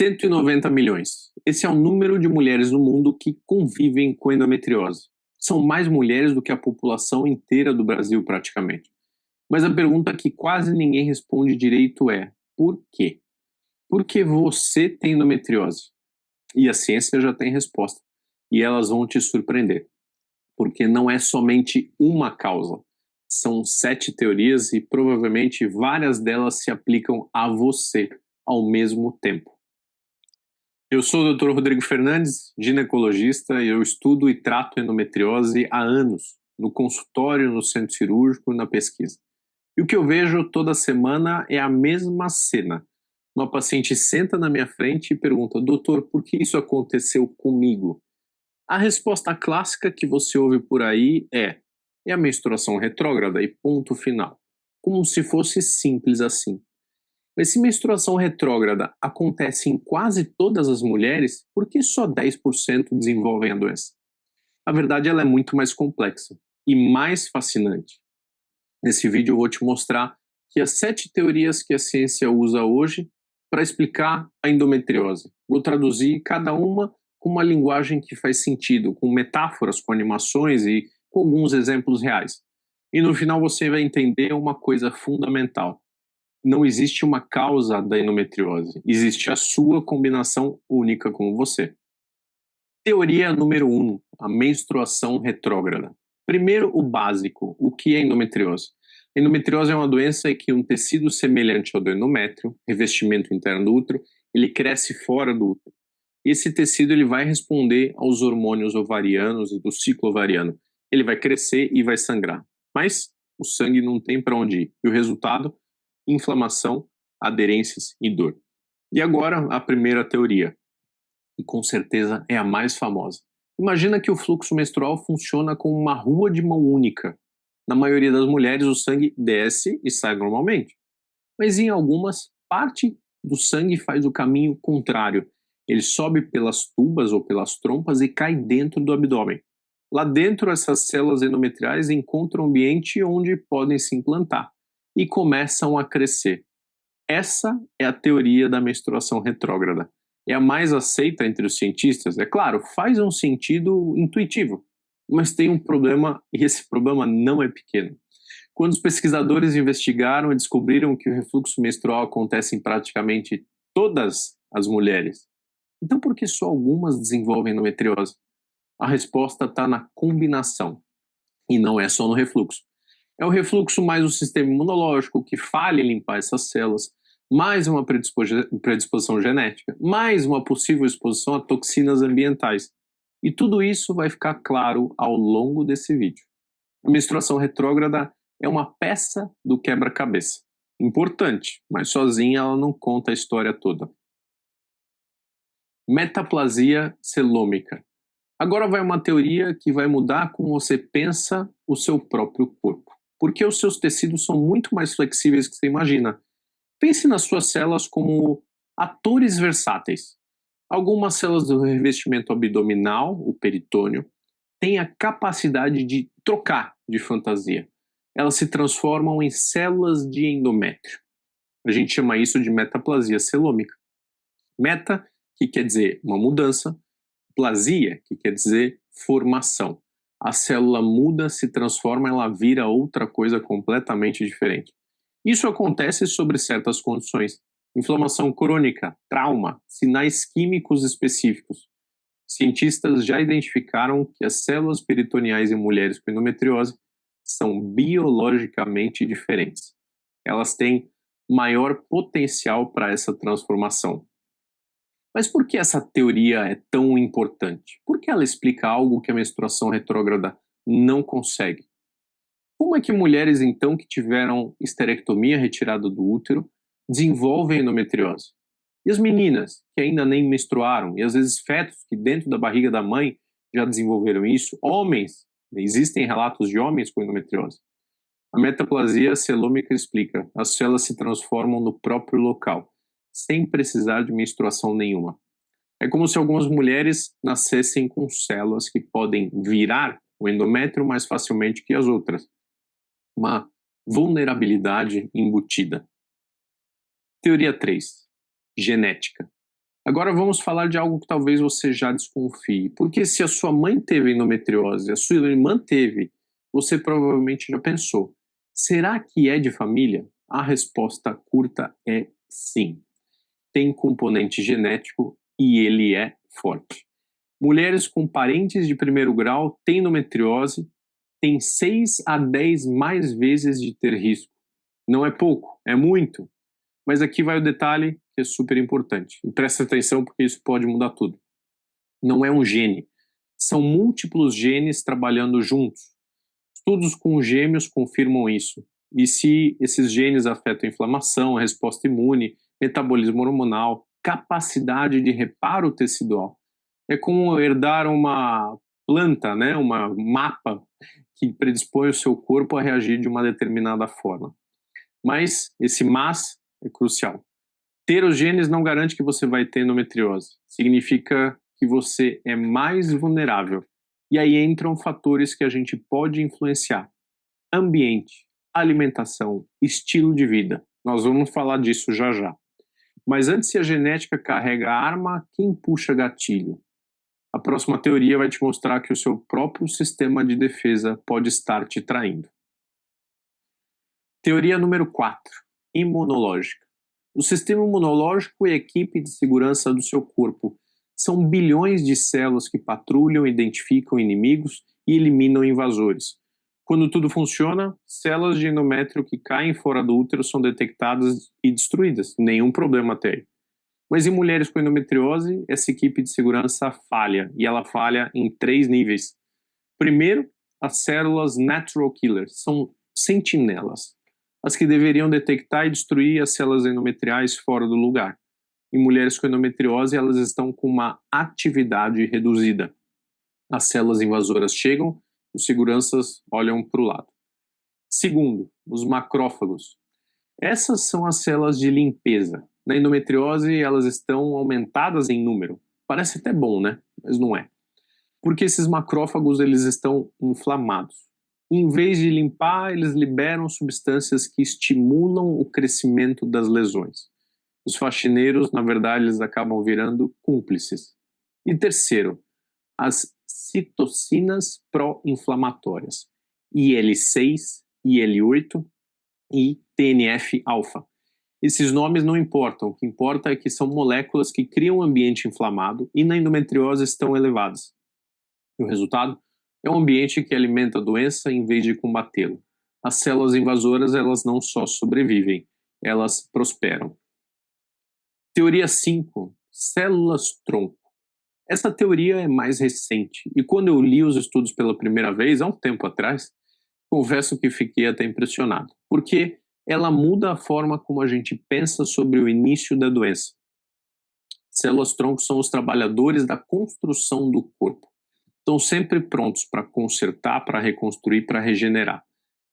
190 milhões. Esse é o número de mulheres no mundo que convivem com endometriose. São mais mulheres do que a população inteira do Brasil, praticamente. Mas a pergunta que quase ninguém responde direito é: por quê? Por que você tem endometriose? E a ciência já tem resposta. E elas vão te surpreender. Porque não é somente uma causa. São 7 teorias e provavelmente várias delas se aplicam a você ao mesmo tempo. Eu sou o Dr. Rodrigo Fernandes, ginecologista, e eu estudo e trato endometriose há anos, no consultório, no centro cirúrgico e na pesquisa. E o que eu vejo toda semana é a mesma cena. Uma paciente senta na minha frente e pergunta: doutor, por que isso aconteceu comigo? A resposta clássica que você ouve por aí é a menstruação retrógrada e ponto final. Como se fosse simples assim. Mas se menstruação retrógrada acontece em quase todas as mulheres, por que só 10% desenvolvem a doença? A verdade ela é muito mais complexa e mais fascinante. Nesse vídeo eu vou te mostrar que as 7 teorias que a ciência usa hoje para explicar a endometriose. Vou traduzir cada uma com uma linguagem que faz sentido, com metáforas, com animações e com alguns exemplos reais. E no final você vai entender uma coisa fundamental. Não existe uma causa da endometriose, existe a sua combinação única com você. Teoria número 1, a menstruação retrógrada. Primeiro, o básico, o que é endometriose? A endometriose é uma doença em que um tecido semelhante ao do endométrio, revestimento interno do útero, ele cresce fora do útero. Esse tecido ele vai responder aos hormônios ovarianos e do ciclo ovariano. Ele vai crescer e vai sangrar, mas o sangue não tem para onde ir. E o resultado? Inflamação, aderências e dor. E agora a primeira teoria, e com certeza é a mais famosa. Imagina que o fluxo menstrual funciona como uma rua de mão única. Na maioria das mulheres o sangue desce e sai normalmente, mas em algumas, parte do sangue faz o caminho contrário. Ele sobe pelas tubas ou pelas trompas e cai dentro do abdômen. Lá dentro, essas células endometriais encontram um ambiente onde podem se implantar e começam a crescer. Essa é a teoria da menstruação retrógrada. É a mais aceita entre os cientistas. É claro, faz um sentido intuitivo, mas tem um problema, e esse problema não é pequeno. Quando os pesquisadores investigaram e descobriram que o refluxo menstrual acontece em praticamente todas as mulheres, então por que só algumas desenvolvem endometriose? A resposta está na combinação, e não é só no refluxo. É o refluxo mais o sistema imunológico que falha em limpar essas células, mais uma predisposição genética, mais uma possível exposição a toxinas ambientais. E tudo isso vai ficar claro ao longo desse vídeo. A menstruação retrógrada é uma peça do quebra-cabeça. Importante, mas sozinha ela não conta a história toda. Metaplasia celômica. Agora vai uma teoria que vai mudar como você pensa o seu próprio corpo. Porque os seus tecidos são muito mais flexíveis que você imagina. Pense nas suas células como atores versáteis. Algumas células do revestimento abdominal, o peritônio, têm a capacidade de trocar de fantasia. Elas se transformam em células de endométrio. A gente chama isso de metaplasia celômica. Meta, que quer dizer uma mudança, plasia, que quer dizer formação. A célula muda, se transforma, ela vira outra coisa completamente diferente. Isso acontece sobre certas condições. Inflamação crônica, trauma, sinais químicos específicos. Cientistas já identificaram que as células peritoneais em mulheres com endometriose são biologicamente diferentes. Elas têm maior potencial para essa transformação. Mas por que essa teoria é tão importante? Por que ela explica algo que a menstruação retrógrada não consegue? Como é que mulheres, então, que tiveram esterectomia retirada do útero, desenvolvem endometriose? E as meninas, que ainda nem menstruaram, e às vezes fetos que dentro da barriga da mãe já desenvolveram isso? Homens, existem relatos de homens com endometriose. A metaplasia celômica explica, as células se transformam no próprio local, sem precisar de menstruação nenhuma. É como se algumas mulheres nascessem com células que podem virar o endométrio mais facilmente que as outras. Uma vulnerabilidade embutida. Teoria 3. Genética. Agora vamos falar de algo que talvez você já desconfie. Porque se a sua mãe teve endometriose, a sua irmã teve, você provavelmente já pensou: será que é de família? A resposta curta é sim. Tem componente genético e ele é forte. Mulheres com parentes de primeiro grau têm endometriose têm 6 a 10 mais vezes de ter risco. Não é pouco, é muito. Mas aqui vai o detalhe que é super importante. E presta atenção porque isso pode mudar tudo. Não é um gene. São múltiplos genes trabalhando juntos. Estudos com gêmeos confirmam isso. E se esses genes afetam a inflamação, a resposta imune, metabolismo hormonal, capacidade de reparo tecidual, é como herdar uma planta, né, uma mapa que predispõe o seu corpo a reagir de uma determinada forma. Mas esse mas é crucial. Ter os genes não garante que você vai ter endometriose. Significa que você é mais vulnerável. E aí entram fatores que a gente pode influenciar: ambiente, alimentação, estilo de vida. Nós vamos falar disso já já. Mas antes, se a genética carrega a arma, quem puxa gatilho? A próxima teoria vai te mostrar que o seu próprio sistema de defesa pode estar te traindo. Teoria número 4: imunológica. O sistema imunológico é a equipe de segurança do seu corpo. São bilhões de células que patrulham, identificam inimigos e eliminam invasores. Quando tudo funciona, células de endométrio que caem fora do útero são detectadas e destruídas. Nenhum problema até aí. Mas em mulheres com endometriose, essa equipe de segurança falha, e ela falha em 3 níveis. Primeiro, as células natural killers são sentinelas, as que deveriam detectar e destruir as células endometriais fora do lugar. Em mulheres com endometriose, elas estão com uma atividade reduzida. As células invasoras chegam, os seguranças olham para o lado. Segundo, os macrófagos. Essas são as células de limpeza. Na endometriose, elas estão aumentadas em número. Parece até bom, né? Mas não é. Porque esses macrófagos eles estão inflamados. Em vez de limpar, eles liberam substâncias que estimulam o crescimento das lesões. Os faxineiros, na verdade, eles acabam virando cúmplices. E terceiro, as citocinas pró-inflamatórias, IL-6, IL-8 e TNF-alfa. Esses nomes não importam, o que importa é que são moléculas que criam um ambiente inflamado e na endometriose estão elevadas. E o resultado é um ambiente que alimenta a doença em vez de combatê-la. As células invasoras, elas não só sobrevivem, elas prosperam. Teoria 5: células-tronco. Essa teoria é mais recente, e quando eu li os estudos pela primeira vez, há um tempo atrás, confesso que fiquei até impressionado, porque ela muda a forma como a gente pensa sobre o início da doença. Células-tronco são os trabalhadores da construção do corpo. Estão sempre prontos para consertar, para reconstruir, para regenerar.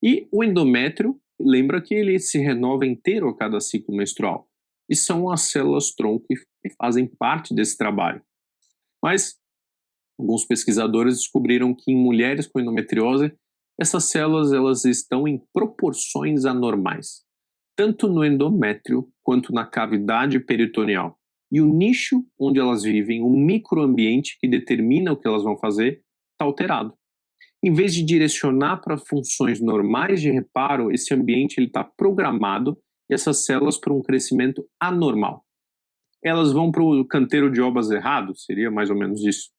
E o endométrio, lembra que ele se renova inteiro a cada ciclo menstrual. E são as células-tronco que fazem parte desse trabalho. Mas alguns pesquisadores descobriram que em mulheres com endometriose, essas células elas estão em proporções anormais, tanto no endométrio quanto na cavidade peritoneal. E o nicho onde elas vivem, o microambiente que determina o que elas vão fazer, está alterado. Em vez de direcionar para funções normais de reparo, esse ambiente está programado e essas células para um crescimento anormal. Elas vão para o canteiro de obras errado, seria mais ou menos isso.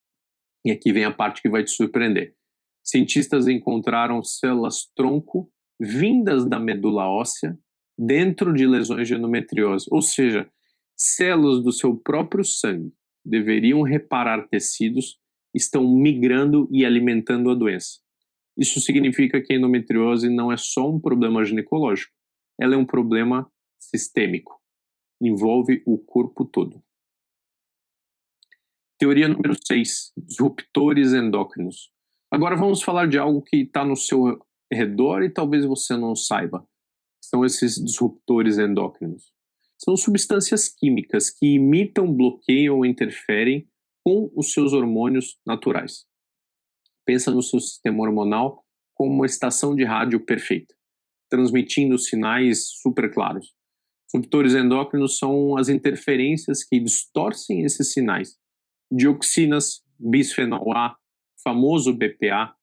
E aqui vem a parte que vai te surpreender. Cientistas encontraram células-tronco vindas da medula óssea dentro de lesões de endometriose, ou seja, células do seu próprio sangue deveriam reparar tecidos, estão migrando e alimentando a doença. Isso significa que a endometriose não é só um problema ginecológico, ela é um problema sistêmico. Envolve o corpo todo. Teoria número 6: disruptores endócrinos. Agora vamos falar de algo que está no seu redor e talvez você não saiba. São esses disruptores endócrinos. São substâncias químicas que imitam, bloqueiam ou interferem com os seus hormônios naturais. Pensa no seu sistema hormonal como uma estação de rádio perfeita, transmitindo sinais super claros. Disruptores endócrinos são as interferências que distorcem esses sinais. Dioxinas, bisfenol A, famoso BPA,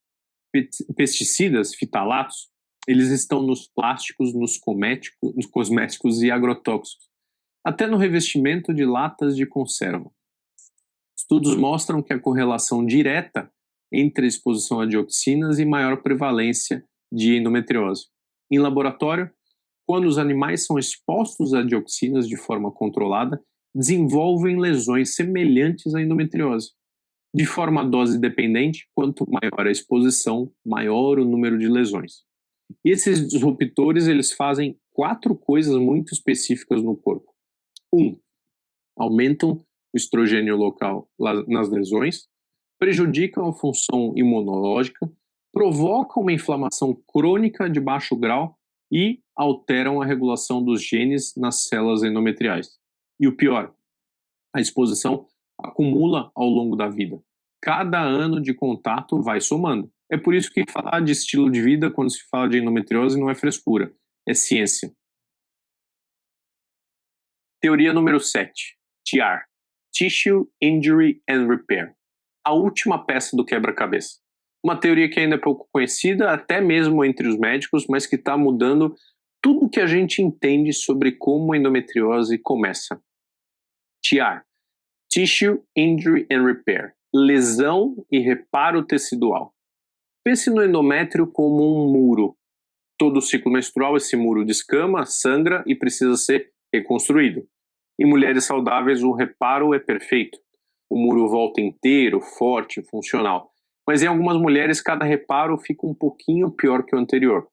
pesticidas, fitalatos, eles estão nos plásticos, nos cosméticos e agrotóxicos, até no revestimento de latas de conserva. Estudos mostram que a correlação direta entre a exposição a dioxinas e maior prevalência de endometriose. Em laboratório, quando os animais são expostos a dioxinas de forma controlada, desenvolvem lesões semelhantes à endometriose. De forma dose dependente, quanto maior a exposição, maior o número de lesões. E esses disruptores, eles fazem 4 coisas muito específicas no corpo. 1. Aumentam o estrogênio local nas lesões, prejudicam a função imunológica, provocam uma inflamação crônica de baixo grau e alteram a regulação dos genes nas células endometriais. E o pior, a exposição acumula ao longo da vida. Cada ano de contato vai somando. É por isso que falar de estilo de vida quando se fala de endometriose não é frescura, é ciência. Teoria número 7, TR, Tissue Injury and Repair. A última peça do quebra-cabeça. Uma teoria que ainda é pouco conhecida, até mesmo entre os médicos, mas que está mudando tudo o que a gente entende sobre como a endometriose começa. TR, Tissue Injury and Repair, lesão e reparo tecidual. Pense no endométrio como um muro. Todo ciclo menstrual esse muro descama, sangra e precisa ser reconstruído. Em mulheres saudáveis o reparo é perfeito. O muro volta inteiro, forte, funcional. Mas em algumas mulheres cada reparo fica um pouquinho pior que o anterior.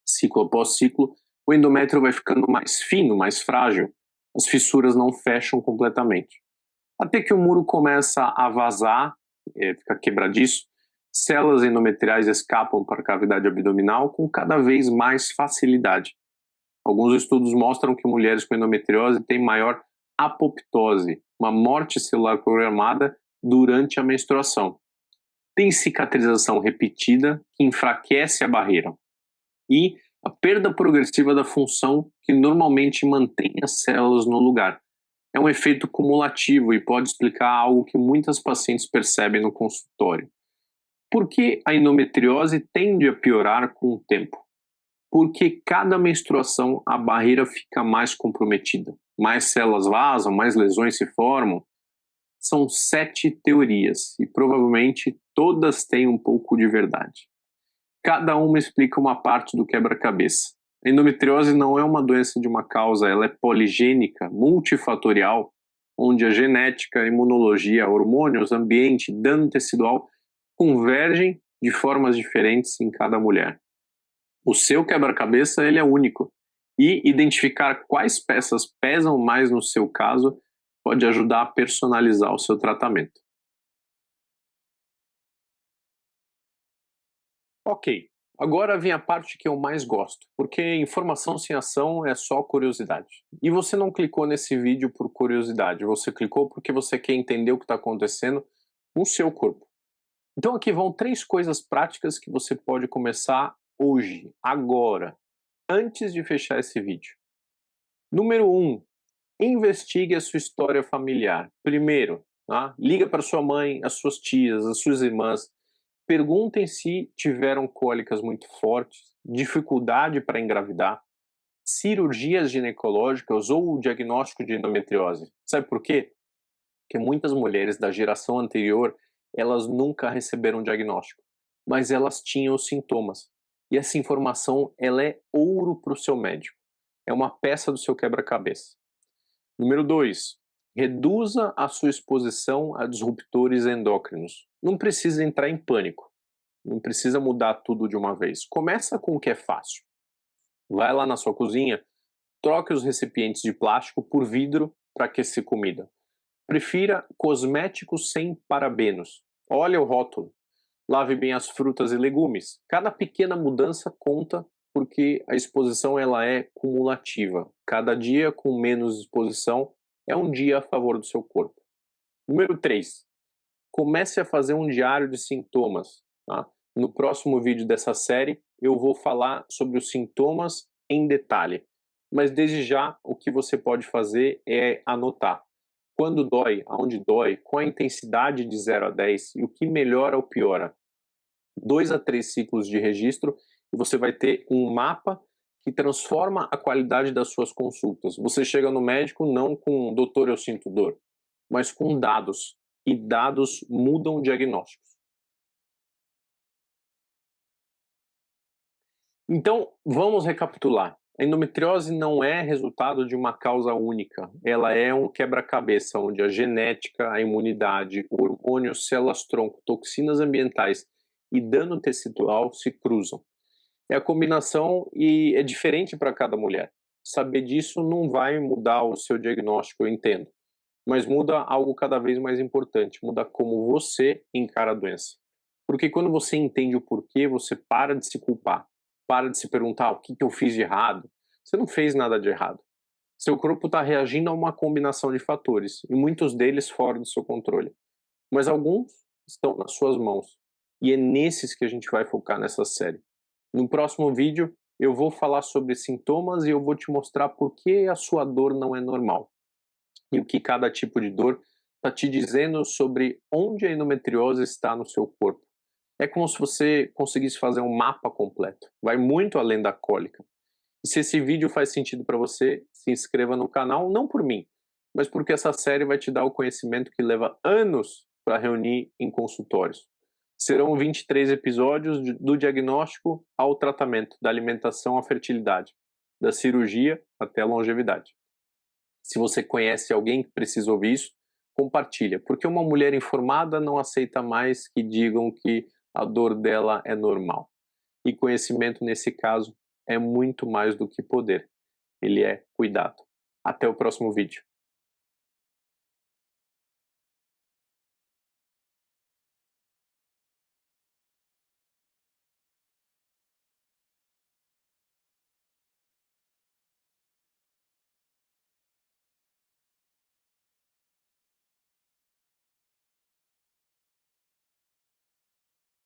Ciclo após ciclo, o endométrio vai ficando mais fino, mais frágil. As fissuras não fecham completamente. Até que o muro começa a vazar, fica quebradiço, células endometriais escapam para a cavidade abdominal com cada vez mais facilidade. Alguns estudos mostram que mulheres com endometriose têm maior apoptose, uma morte celular programada durante a menstruação. Tem cicatrização repetida que enfraquece a barreira. E a perda progressiva da função que normalmente mantém as células no lugar. É um efeito cumulativo e pode explicar algo que muitas pacientes percebem no consultório. Por que a endometriose tende a piorar com o tempo? Porque cada menstruação a barreira fica mais comprometida. Mais células vazam, mais lesões se formam. São 7 teorias e provavelmente todas têm um pouco de verdade. Cada uma explica uma parte do quebra-cabeça. A endometriose não é uma doença de uma causa, ela é poligênica, multifatorial, onde a genética, a imunologia, hormônios, ambiente, dano tecidual convergem de formas diferentes em cada mulher. O seu quebra-cabeça ele é único e identificar quais peças pesam mais no seu caso pode ajudar a personalizar o seu tratamento. Ok, agora vem a parte que eu mais gosto, porque informação sem ação é só curiosidade. E você não clicou nesse vídeo por curiosidade, você clicou porque você quer entender o que está acontecendo no seu corpo. Então aqui vão 3 coisas práticas que você pode começar hoje, agora, antes de fechar esse vídeo. Número 1, investigue a sua história familiar. Primeiro, liga para sua mãe, as suas tias, as suas irmãs. Perguntem se tiveram cólicas muito fortes, dificuldade para engravidar, cirurgias ginecológicas ou o diagnóstico de endometriose. Sabe por quê? Porque muitas mulheres da geração anterior, elas nunca receberam diagnóstico, mas elas tinham os sintomas. E essa informação, ela é ouro para o seu médico. É uma peça do seu quebra-cabeça. Número 2, reduza a sua exposição a disruptores endócrinos. Não precisa entrar em pânico. Não precisa mudar tudo de uma vez. Começa com o que é fácil. Vai lá na sua cozinha, troque os recipientes de plástico por vidro para aquecer comida. Prefira cosméticos sem parabenos. Olha o rótulo. Lave bem as frutas e legumes. Cada pequena mudança conta porque a exposição ela é cumulativa. Cada dia com menos exposição é um dia a favor do seu corpo. Número 3. Comece a fazer um diário de sintomas. No próximo vídeo dessa série, eu vou falar sobre os sintomas em detalhe. Mas desde já, o que você pode fazer é anotar quando dói, aonde dói, qual a intensidade de 0 a 10 e o que melhora ou piora. 2 a 3 ciclos de registro e você vai ter um mapa que transforma a qualidade das suas consultas. Você chega no médico não com doutor, eu sinto dor, mas com dados. E dados mudam diagnósticos. Então, vamos recapitular. A endometriose não é resultado de uma causa única. Ela é um quebra-cabeça onde a genética, a imunidade, hormônios, células-tronco, toxinas ambientais e dano tecidual se cruzam. É a combinação e é diferente para cada mulher. Saber disso não vai mudar o seu diagnóstico, eu entendo, mas muda algo cada vez mais importante, muda como você encara a doença. Porque quando você entende o porquê, você para de se culpar, para de se perguntar o que eu fiz de errado. Você não fez nada de errado. Seu corpo está reagindo a uma combinação de fatores, e muitos deles fora do seu controle. Mas alguns estão nas suas mãos. E é nesses que a gente vai focar nessa série. No próximo vídeo, eu vou falar sobre sintomas e eu vou te mostrar por que a sua dor não é normal e o que cada tipo de dor está te dizendo sobre onde a endometriose está no seu corpo. É como se você conseguisse fazer um mapa completo. Vai muito além da cólica. E se esse vídeo faz sentido para você, se inscreva no canal, não por mim, mas porque essa série vai te dar o conhecimento que leva anos para reunir em consultórios. Serão 23 episódios do diagnóstico ao tratamento, da alimentação à fertilidade, da cirurgia até a longevidade. Se você conhece alguém que precisa ouvir isso, compartilha, porque uma mulher informada não aceita mais que digam que a dor dela é normal. E conhecimento, nesse caso, é muito mais do que poder. Ele é cuidado. Até o próximo vídeo.